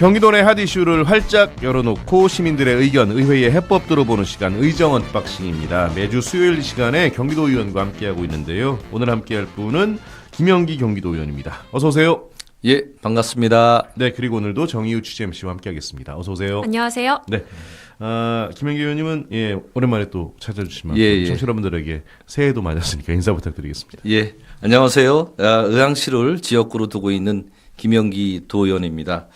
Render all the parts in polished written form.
경기도 내 핫 이슈를 활짝 열어놓고 시민들의 의견, 의회의 해법 들어보는 시간 의정 언박싱입니다. 매주 수요일 이 시간에 경기도 의원과 함께하고 있는데요. 오늘 함께할 분은 김영기 경기도 의원입니다. 어서 오세요. 예, 반갑습니다. 네, 그리고 오늘도 정의우 취재 MC와 함께하겠습니다. 어서 오세요. 안녕하세요. 네, 김영기 의원님은 오랜만에 또 찾아주신 만큼 청취자 여러분들에게 새해도 맞았으니까 인사 부탁드리겠습니다. 예, 안녕하세요. 의왕시를 지역구로 두고 있는 김영기 도의원입니다.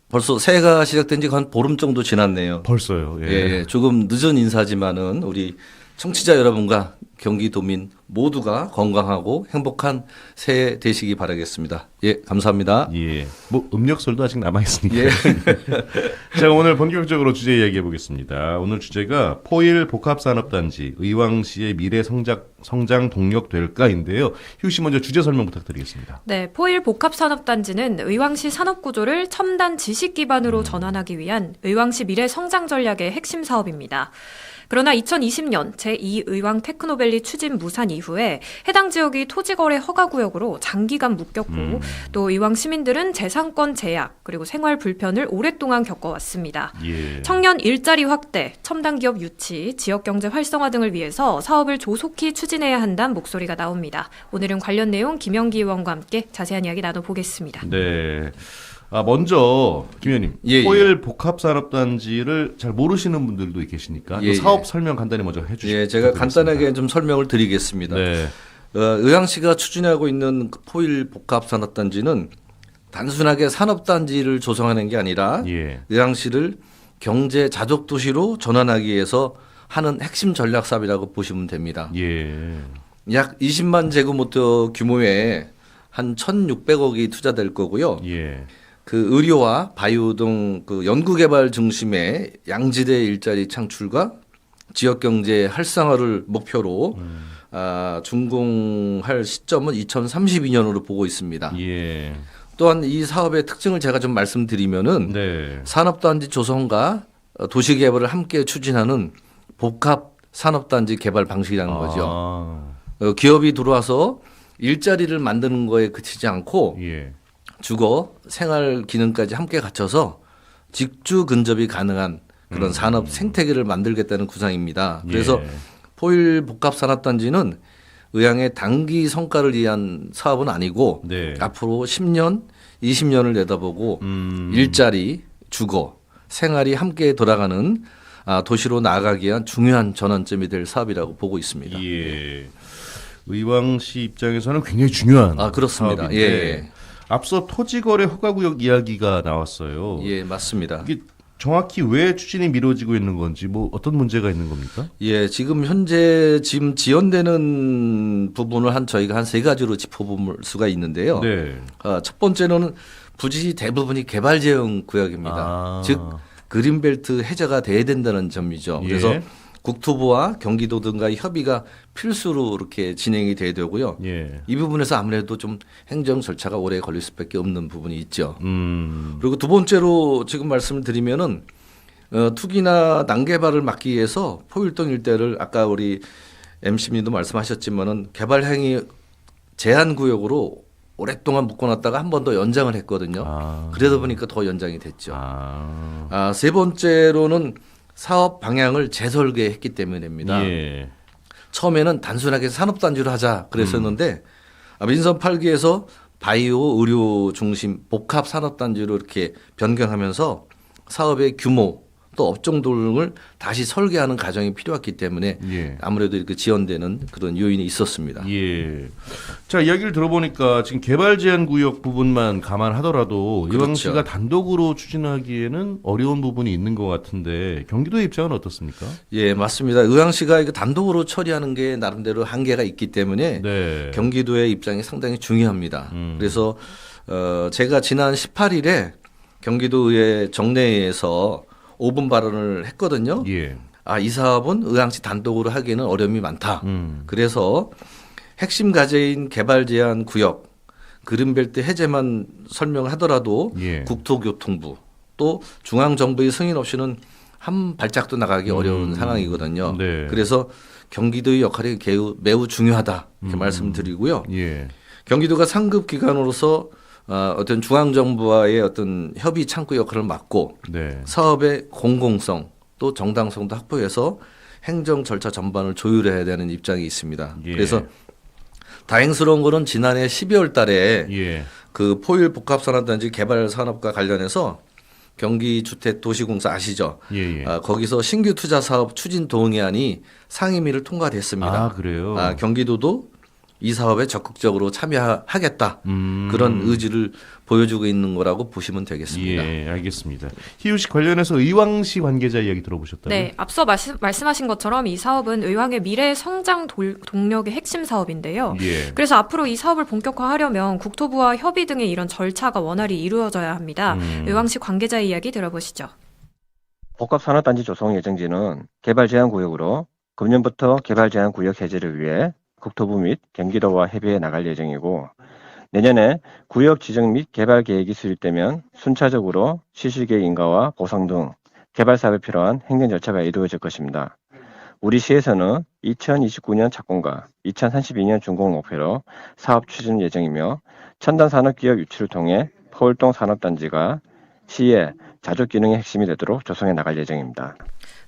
벌써 새해가 시작된 지 한 보름 정도 지났네요. 벌써요. 예, 조금 늦은 인사지만은 우리 청취자 여러분과 경기도민 모두가 건강하고 행복한 새해 되시기 바라겠습니다. 예, 감사합니다. 예, 뭐 음력설도 아직 남아 있으니까. 예. 자, 오늘 본격적으로 주제 이야기해 보겠습니다. 오늘 주제가 포일 복합산업단지 의왕시의 미래 성장 동력 될까인데요. 휴 씨 먼저 주제 설명 부탁드리겠습니다. 네, 포일 복합산업단지는 의왕시 산업구조를 첨단 지식 기반으로 전환하기 위한 의왕시 미래 성장 전략의 핵심 사업입니다. 그러나 2020년 제2의왕 테크노밸리 추진 무산 이후에 해당 지역이 토지거래 허가구역으로 장기간 묶였고 또 의왕 시민들은 재산권 제약 그리고 생활 불편을 오랫동안 겪어왔습니다. 예. 청년 일자리 확대, 첨단 기업 유치, 지역경제 활성화 등을 위해서 사업을 조속히 추진해야 한다는 목소리가 나옵니다. 오늘은 관련 내용 김영기 의원과 함께 자세한 이야기 나눠보겠습니다. 네. 먼저 김 의원님, 포일 복합산업단지를 잘 모르시는 분들도 계시니까 사업 설명 간단히 먼저 해주시죠. 예, 제가 간단하게 좀 설명을 드리겠습니다. 네. 의왕시가 추진하고 있는 포일 복합산업단지는 단순하게 산업단지를 조성하는 게 아니라 의왕시를 경제 자족 도시로 전환하기 위해서 하는 핵심 전략 사업이라고 보시면 됩니다. 약 20만 제곱미터 규모의 한 1,600억이 투자될 거고요. 그 의료와 바이오 등 그 연구개발 중심의 양지대 일자리 창출과 지역경제 활성화를 목표로 준공할 시점은 2032년으로 보고 있습니다. 또한 이 사업의 특징을 제가 좀 말씀드리면은 산업단지 조성과 도시개발을 함께 추진하는 복합 산업단지 개발 방식이라는 거죠. 기업이 들어와서 일자리를 만드는 거에 그치지 않고 주거, 생활 기능까지 함께 갖춰서 직주 근접이 가능한 그런 산업 생태계를 만들겠다는 구상입니다. 그래서 포일 복합산업단지는 의왕의 단기 성과를 위한 사업은 아니고 앞으로 10년, 20년을 내다보고 일자리, 주거, 생활이 함께 돌아가는 도시로 나아가기 위한 중요한 전환점이 될 사업이라고 보고 있습니다. 의왕시 입장에서는 굉장히 중요한 그렇습니다. 사업인데 앞서 토지거래 허가구역 이야기가 나왔어요. 예, 맞습니다. 이게 정확히 왜 추진이 미뤄지고 있는 건지 뭐 어떤 문제가 있는 겁니까? 예, 지금 현재 지연되는 부분을 저희가 한 세 가지로 짚어볼 수가 있는데요. 첫 번째로는 부지 대부분이 개발 제한 구역입니다. 즉 그린벨트 해제가 돼야 된다는 점이죠. 그래서 국토부와 경기도 등과의 협의가 필수로 이렇게 진행이 돼야 되고요. 이 부분에서 아무래도 좀 행정 절차가 오래 걸릴 수밖에 없는 부분이 있죠. 그리고 두 번째로 지금 말씀을 드리면은 투기나 난개발을 막기 위해서 포일동 일대를 아까 우리 MC님도 말씀하셨지만은 개발 행위 제한 구역으로 오랫동안 묶어놨다가 한 번 더 연장을 했거든요. 그러다 보니까 더 연장이 됐죠. 세 번째로는 사업 방향을 재설계했기 때문입니다. 처음에는 단순하게 산업단지로 하자 그랬었는데 민선 8기에서 바이오 의료 중심 복합 산업단지로 이렇게 변경하면서 사업의 규모 또 업종 등을 다시 설계하는 과정이 필요했기 때문에 아무래도 이렇게 지연되는 그런 요인이 있었습니다. 자, 이야기를 들어보니까 지금 개발 제한 구역 부분만 감안하더라도 의왕시가 단독으로 추진하기에는 어려운 부분이 있는 것 같은데 경기도의 입장은 어떻습니까? 예, 맞습니다. 의왕시가 이거 단독으로 처리하는 게 나름대로 한계가 있기 때문에 경기도의 입장이 상당히 중요합니다. 그래서 제가 지난 18일에 경기도의 정례에서 5분 발언을 했거든요. 이 사업은 의왕시 단독으로 하기에는 어려움이 많다. 그래서 핵심 과제인 개발 제한 구역, 그린벨트 해제만 설명하더라도 국토교통부 또 중앙정부의 승인 없이는 한 발짝도 나가기 어려운 상황이거든요. 그래서 경기도의 역할이 매우 중요하다 이렇게 말씀드리고요. 경기도가 상급 기관으로서 어떤 중앙정부와의 어떤 협의 창구 역할을 맡고 네. 사업의 공공성 또 정당성도 확보해서 행정 절차 전반을 조율해야 되는 입장이 있습니다. 예. 그래서 다행스러운 거는 지난해 12월 달에 예. 그 포일 복합산업단지 개발 산업과 관련해서 경기주택도시공사 아시죠? 예. 거기서 신규 투자 사업 추진 동의안이 상임위를 통과됐습니다. 아, 그래요? 경기도도 이 사업에 적극적으로 참여하겠다. 그런 의지를 보여주고 있는 거라고 보시면 되겠습니다. 예, 알겠습니다. 희우 씨 관련해서 의왕시 관계자 이야기 들어보셨다고요? 네, 앞서 말씀하신 것처럼 이 사업은 의왕의 미래 성장 동력의 핵심 사업인데요. 예. 그래서 앞으로 이 사업을 본격화하려면 국토부와 협의 등의 이런 절차가 원활히 이루어져야 합니다. 의왕시 관계자의 이야기 들어보시죠. 복합산업단지 조성 예정지는 개발제한구역으로 금년부터 개발제한구역 해제를 위해 국토부 및 경기도와 협의해 나갈 예정이고 내년에 구역 지정 및 개발 계획이 수립되면 순차적으로 시실계획 인가와 보상 등 개발 사업에 필요한 행정 절차가 이루어질 것입니다. 우리 시에서는 2029년 착공과 2032년 준공을 목표로 사업 추진 예정이며 첨단 산업기업 유치를 통해 포울동 산업단지가 시의 자족 기능의 핵심이 되도록 조성해 나갈 예정입니다.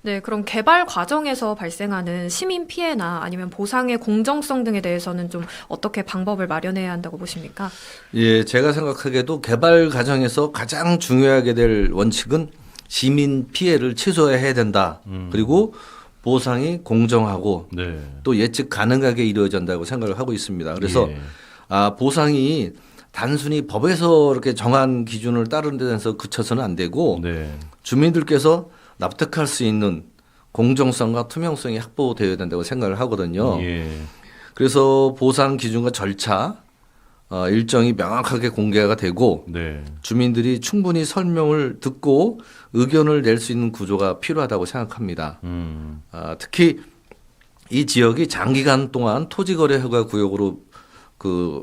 네, 그럼 개발 과정에서 발생하는 시민 피해나 아니면 보상의 공정성 등에 대해서는 좀 어떻게 방법을 마련해야 한다고 보십니까? 예, 제가 생각하기에도 개발 과정에서 가장 중요하게 될 원칙은 시민 피해를 최소화해야 된다. 그리고 보상이 공정하고 네. 또 예측 가능하게 이루어진다고 생각을 하고 있습니다. 그래서 예. 보상이 단순히 법에서 이렇게 정한 기준을 따르는 데서 그쳐서는 안 되고 네. 주민들께서 납득할 수 있는 공정성과 투명성이 확보되어야 된다고 생각을 하거든요. 예. 그래서 보상 기준과 절차 일정이 명확하게 공개가 되고 네. 주민들이 충분히 설명을 듣고 의견을 낼 수 있는 구조가 필요하다고 생각합니다. 특히 이 지역이 장기간 동안 토지거래 허가 구역으로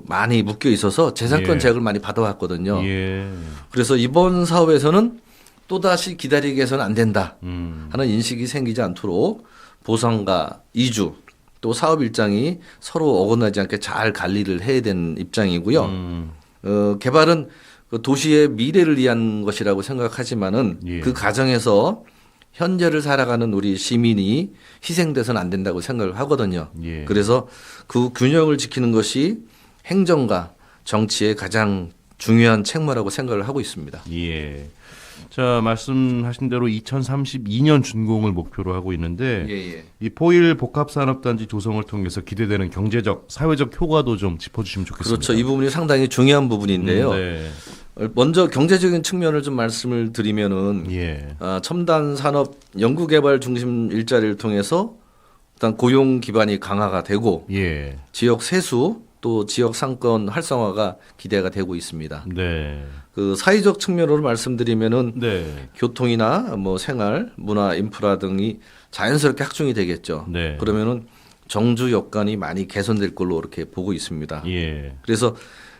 많이 묶여 있어서 재산권 예. 제약을 많이 받아왔거든요. 예. 그래서 이번 사업에서는 또다시 기다리게 해서는 안 된다 하는 인식이 생기지 않도록 보상과 이주 또 사업 일정이 서로 어긋나지 않게 잘 관리를 해야 되는 입장이고요. 개발은 그 도시의 미래를 위한 것이라고 생각하지만은 예. 그 과정에서 현재를 살아가는 우리 시민이 희생돼서는 안 된다고 생각을 하거든요. 예. 그래서 그 균형을 지키는 것이 행정과 정치의 가장 중요한 책무라고 생각을 하고 있습니다. 예. 자, 말씀하신 대로 2032년 준공을 목표로 하고 있는데 예. 이 포일 복합산업단지 조성을 통해서 기대되는 경제적, 사회적 효과도 좀 짚어주시면 좋겠습니다. 그렇죠. 이 부분이 상당히 중요한 부분인데요. 네. 먼저 경제적인 측면을 좀 말씀을 드리면은 예. 첨단 산업 연구개발 중심 일자리를 통해서 일단 고용 기반이 강화가 되고 예. 지역 세수 또 지역 상권 활성화가 기대가 되고 있습니다. 네. 그 사회적 측면으로 말씀드리면은 네. 교통이나 뭐 생활, 문화, 인프라 등이 자연스럽게 확충이 되겠죠. 네. 그러면은 정주 여건이 많이 개선될 걸로 이렇게 보고 있습니다. 예. 그래서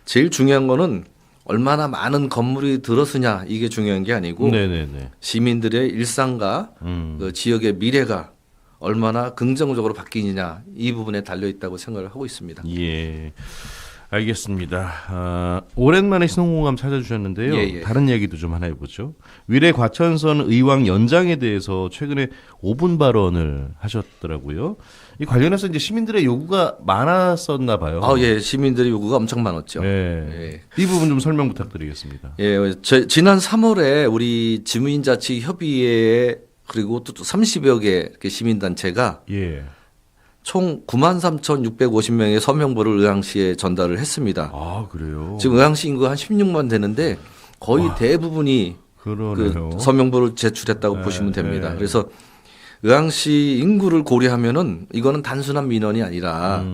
제일 중요한 거는 얼마나 많은 건물이 들어서냐 이게 중요한 게 아니고 네네네. 시민들의 일상과 그 지역의 미래가 얼마나 긍정적으로 바뀌느냐 이 부분에 달려 있다고 생각을 하고 있습니다. 예. 알겠습니다. 오랜만에 신혼공감 찾아주셨는데요. 예. 다른 얘기도 좀 하나 해보죠. 위례 과천선 의왕 연장에 대해서 최근에 5분 발언을 하셨더라고요. 이 관련해서 이제 시민들의 요구가 많았었나 봐요. 예, 시민들의 요구가 엄청 많았죠. 예. 이 부분 좀 설명 부탁드리겠습니다. 예, 지난 3월에 우리 지무인자치협의회 그리고 또 30여 개 이렇게 시민단체가 예. 총 93,650명의 서명부를 의왕시에 전달을 했습니다. 아, 그래요? 지금 의왕시 인구가 한 16만 되는데 거의 대부분이 그러네요. 그 서명부를 제출했다고 보시면 됩니다. 그래서 의왕시 인구를 고려하면은 이거는 단순한 민원이 아니라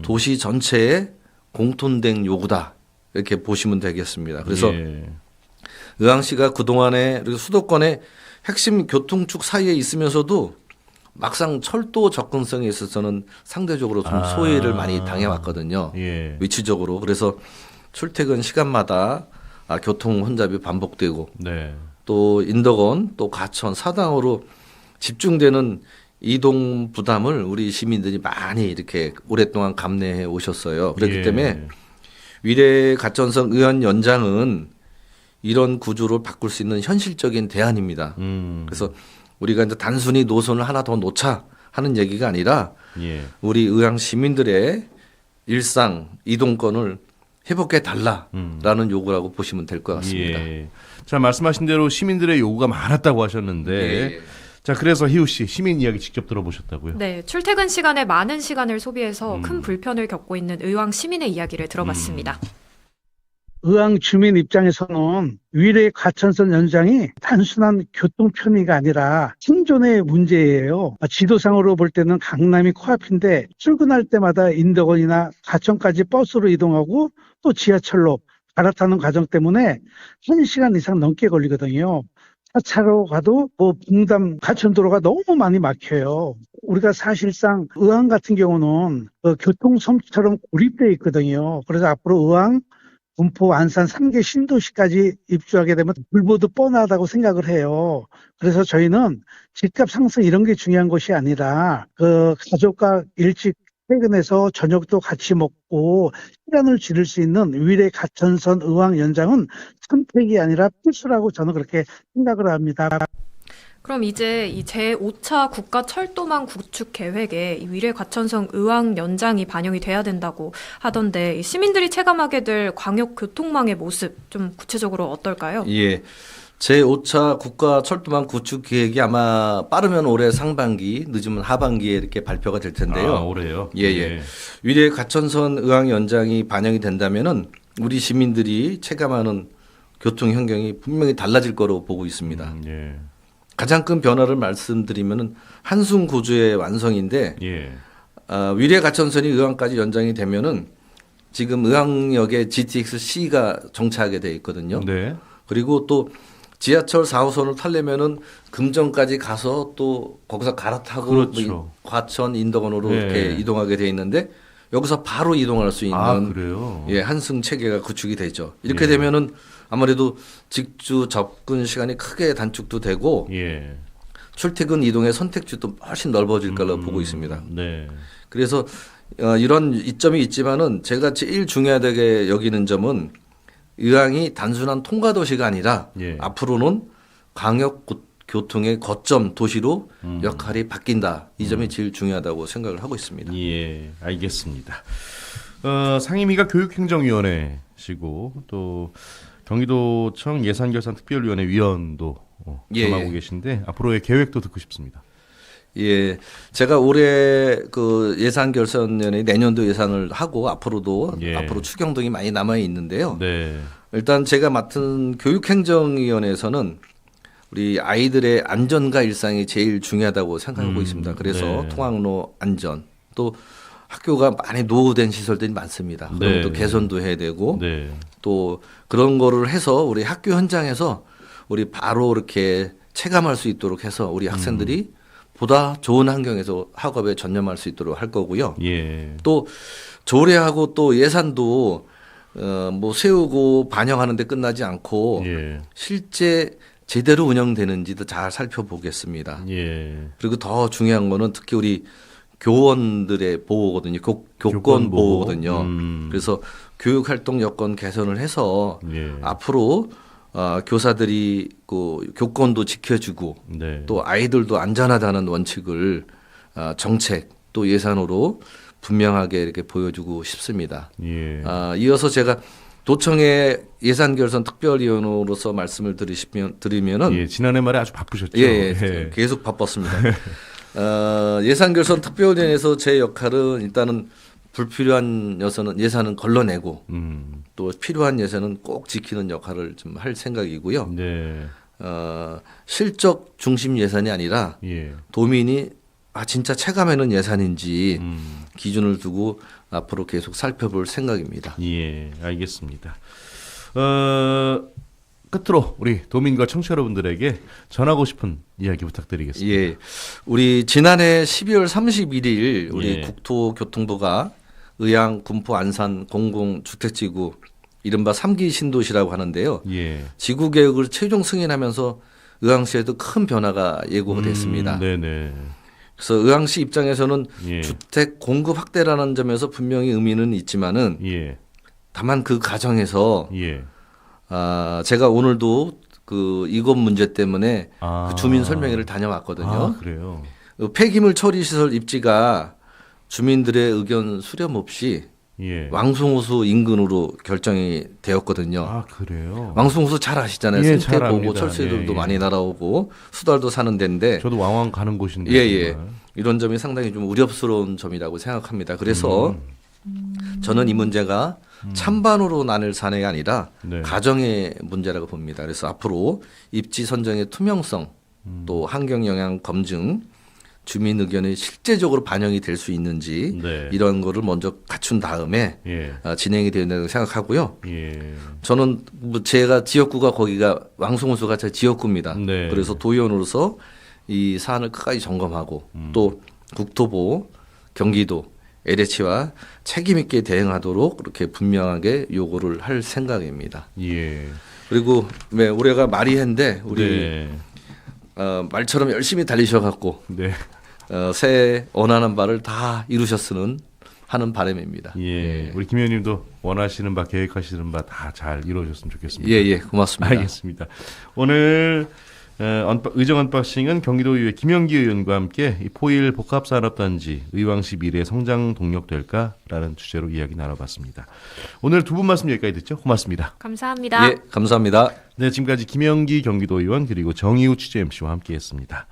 도시 전체의 공통된 요구다 이렇게 보시면 되겠습니다. 그래서 의왕시가 그동안에 수도권의 핵심 교통축 사이에 있으면서도 막상 철도 접근성에 있어서는 상대적으로 좀 소외를 많이 당해왔거든요. 예. 위치적으로. 그래서 출퇴근 시간마다 교통 혼잡이 반복되고 네. 또 인덕원 또 과천 사당으로 집중되는 이동 부담을 우리 시민들이 많이 이렇게 오랫동안 감내해 오셨어요. 그렇기 때문에 위례 가천선 의원 연장은 이런 구조를 바꿀 수 있는 현실적인 대안입니다. 그래서 우리가 이제 단순히 노선을 하나 더 놓자 하는 얘기가 아니라 우리 의왕 시민들의 일상 이동권을 회복해 달라라는 요구라고 보시면 될 것 같습니다. 자, 말씀하신 대로 시민들의 요구가 많았다고 하셨는데 자, 그래서 희우 씨 시민 이야기 직접 들어보셨다고요? 네, 출퇴근 시간에 많은 시간을 소비해서 큰 불편을 겪고 있는 의왕 시민의 이야기를 들어봤습니다. 의왕 주민 입장에서는 위례 가천선 연장이 단순한 교통 편의가 아니라 생존의 문제예요. 지도상으로 볼 때는 강남이 코앞인데 출근할 때마다 인덕원이나 가천까지 버스로 이동하고 또 지하철로 갈아타는 과정 때문에 1시간 이상 넘게 걸리거든요. 차로 가도 분당 가천도로가 너무 많이 막혀요. 우리가 사실상 의왕 같은 경우는 교통섬처럼 고립되어 있거든요. 그래서 앞으로 의왕, 군포, 안산 3개 신도시까지 입주하게 되면 불보듯 뻔하다고 생각을 해요. 그래서 저희는 집값 상승 이런 게 중요한 것이 아니라 가족과 일찍 퇴근해서 저녁도 같이 먹고 시간을 줄일 수 있는 위례 가천선 의왕 연장은 선택이 아니라 필수라고 저는 그렇게 생각을 합니다. 그럼 이제 이 제5차 국가철도망 구축 계획에 이 위례 가천선 의왕 연장이 반영이 돼야 된다고 하던데 시민들이 체감하게 될 광역 교통망의 모습 좀 구체적으로 어떨까요? 예. 제5차 국가철도망 구축 계획이 아마 빠르면 올해 상반기, 늦으면 하반기에 이렇게 발표가 될 텐데요. 아, 올해요? 예. 위례 가천선 의왕 연장이 반영이 된다면은 우리 시민들이 체감하는 교통 환경이 분명히 달라질 거로 보고 있습니다. 가장 큰 변화를 말씀드리면은 한순 구조의 완성인데 위례 가천선이 의왕까지 연장이 되면은 지금 의왕역에 GTX-C가 정차하게 돼 있거든요. 그리고 또 지하철 4호선을 타려면은 금정까지 가서 또 거기서 갈아타고 그렇죠. 과천 인덕원으로 이렇게 이동하게 돼 있는데 여기서 바로 이동할 수 있는 그래요? 한승 체계가 구축이 되죠. 이렇게 되면은 아무래도 직주 접근 시간이 크게 단축도 되고 출퇴근 이동의 선택지도 훨씬 넓어질 거라고 보고 있습니다. 그래서 이런 이점이 있지만은 제가 제일 중요하게 여기는 점은 의왕이 단순한 통과도시가 아니라 앞으로는 광역 교통의 거점 도시로 역할이 바뀐다. 이 점이 제일 중요하다고 생각을 하고 있습니다. 알겠습니다. 상임위가 교육행정위원회시고 또 경기도청 예산결산특별위원회 위원도 겸하고 계신데 앞으로의 계획도 듣고 싶습니다. 제가 올해 그 예산결산위원회 내년도 예산을 하고 앞으로도 앞으로 추경 등이 많이 남아 있는데요. 일단 제가 맡은 교육행정위원회에서는 우리 아이들의 안전과 일상이 제일 중요하다고 생각하고 있습니다. 그래서 통학로 안전 또 학교가 많이 노후된 시설들이 많습니다. 그럼 또 개선도 해야 되고 또 그런 거를 해서 우리 학교 현장에서 우리 바로 이렇게 체감할 수 있도록 해서 우리 학생들이 보다 좋은 환경에서 학업에 전념할 수 있도록 할 거고요. 또 조례하고 또 예산도 세우고 반영하는 데 끝나지 않고 실제 제대로 운영되는지도 잘 살펴보겠습니다. 그리고 더 중요한 거는 특히 우리 교원들의 보호거든요. 교권 보호거든요. 그래서 교육 활동 여건 개선을 해서 앞으로 교사들이 그 교권도 지켜주고 또 아이들도 안전하다는 원칙을 정책 또 예산으로 분명하게 이렇게 보여주고 싶습니다. 이어서 제가 도청의 예산결산 특별위원으로서 말씀을 드리면은 지난해 말에 아주 바쁘셨죠. 계속 바빴습니다. 예산결산 특별위원회에서 제 역할은 일단은 불필요한 예산은 걸러내고 또 필요한 예산은 꼭 지키는 역할을 좀 할 생각이고요. 실적 중심 예산이 아니라 도민이 진짜 체감하는 예산인지 기준을 두고 앞으로 계속 살펴볼 생각입니다. 알겠습니다. 끝으로 우리 도민과 청취자 여러분들에게 전하고 싶은 이야기 부탁드리겠습니다. 우리 지난해 12월 31일 우리 국토교통부가 의왕, 군포, 안산 공공주택지구 이른바 3기 신도시라고 하는데요. 지구 계획을 최종 승인하면서 의왕시에도 큰 변화가 예고가 됐습니다. 그래서 의왕시 입장에서는 주택 공급 확대라는 점에서 분명히 의미는 있지만은 다만 그 과정에서 예. 제가 오늘도 그 이것 문제 때문에 그 주민 설명회를 다녀왔거든요. 그래요. 그 폐기물 처리 시설 입지가 주민들의 의견 수렴 없이 예. 왕송호수 인근으로 결정이 되었거든요. 그래요. 왕송호수 잘 아시잖아요. 예, 생태 잘 보고 압니다. 철새들도 예. 많이 날아오고 수달도 사는 데인데 저도 왕왕 가는 곳인데. 예. 이런 점이 상당히 좀 우려스러운 점이라고 생각합니다. 그래서 저는 이 문제가 찬반으로 나눌 사안이 아니라 네. 가정의 문제라고 봅니다. 그래서 앞으로 입지 선정의 투명성 또 환경 영향 검증 주민 의견이 실제적으로 반영이 될 수 있는지 네. 이런 거를 먼저 갖춘 다음에 예. 진행이 된다고 생각하고요. 예. 저는 뭐 제가 지역구가 거기가 왕송호수가 제 지역구입니다. 네. 그래서 도의원으로서 이 사안을 끝까지 점검하고 또 국토부, 경기도, LH와 책임 있게 대응하도록 그렇게 분명하게 요구를 할 생각입니다. 예. 그리고 올해가 말이해인데 우리 네. 말처럼 열심히 달리셔갖고 네. 새해 원하는 바를 다 이루셨으면 하는 바람입니다. 예. 우리 김 의원님도 원하시는 바, 계획하시는 바 다 잘 이루어졌으면 좋겠습니다. 예, 고맙습니다. 알겠습니다. 오늘 의정 언박싱은 경기도의회 김영기 의원과 함께 이 포일 복합산업단지 의왕시 미래 성장 동력 될까라는 주제로 이야기 나눠봤습니다. 오늘 두 분 말씀 여기까지 듣죠. 고맙습니다. 감사합니다. 예, 감사합니다. 네, 지금까지 김영기 경기도의원 그리고 정의우 취재 MC와 함께했습니다.